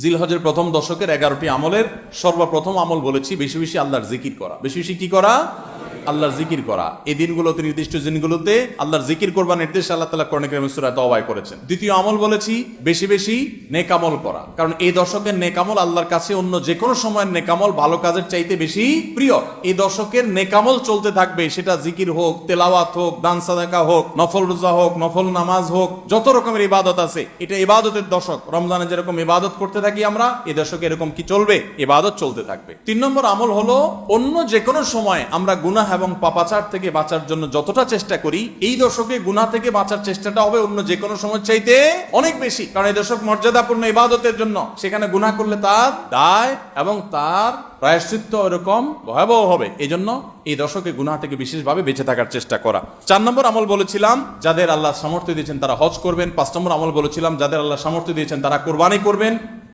জিলহজের প্রথম দশকের 11টি আমলের সর্বপ্রথম আমল বলেছি বেশি বেশি আল্লাহর জিকির করা। বেশি বেশি কি করা? আল্লাহর জিকির করা। এই দিনগুলোতে, নির্দিষ্ট দিনগুলোতে আল্লাহর জিকির করবার নির্দেশ আল্লাহ তাআলা কোরআন কারীমে সূরা তাওবায় করেছেন। দ্বিতীয় আমল বলেছি বেশি বেশি নেক আমল করা, কারণ এই দশকের নেক আমল আল্লাহর কাছে অন্য যে কোনো সময়ের নেক আমল ভালো কাজের চাইতে বেশি প্রিয়। এই দশকের নেক আমল চলতে থাকবে, সেটা জিকির হোক, তেলাওয়াত হোক, দান সাদাকা হোক, নফল রোজা হোক, নফল নামাজ হোক, যত রকমের ইবাদত আছে, এটা ইবাদতের দশক। রমজানে যেরকম ইবাদত করতে থাকি আমরা, এই দশকে এরকম কি চলবে? ইবাদত চলতে থাকবে। 3 নম্বর আমল হলো অন্য যে কোনো সময় আমরা গুনাহ এবং পাপাচার থেকে বাঁচার জন্য যতটা চেষ্টা করি, এই দশকে গুনাহ থেকে বাঁচার চেষ্টাটা হবে অন্য যে কোনো সময় চাইতে অনেক বেশি, কারণ এই দশক মর্যাদাপূর্ণ ইবাদতের জন্য। সেখানে গুনাহ করলে তার দায় এবং তার প্রায়শ্চিত্ত এরকম ভয়াবহ হবে। এই জন্য এই দশকে গুনাহ থেকে বিশেষভাবে বেঁচে থাকার চেষ্টা করা। 4 নম্বর আমল বলেছিলাম যাদের আল্লাহ সামর্থ্য দিয়েছেন তারা হজ করবেন। 5 নম্বর আমল বলেছিলাম যাদের আল্লাহ সামর্থ্য দিয়েছেন তারা কোরবানি করবেন।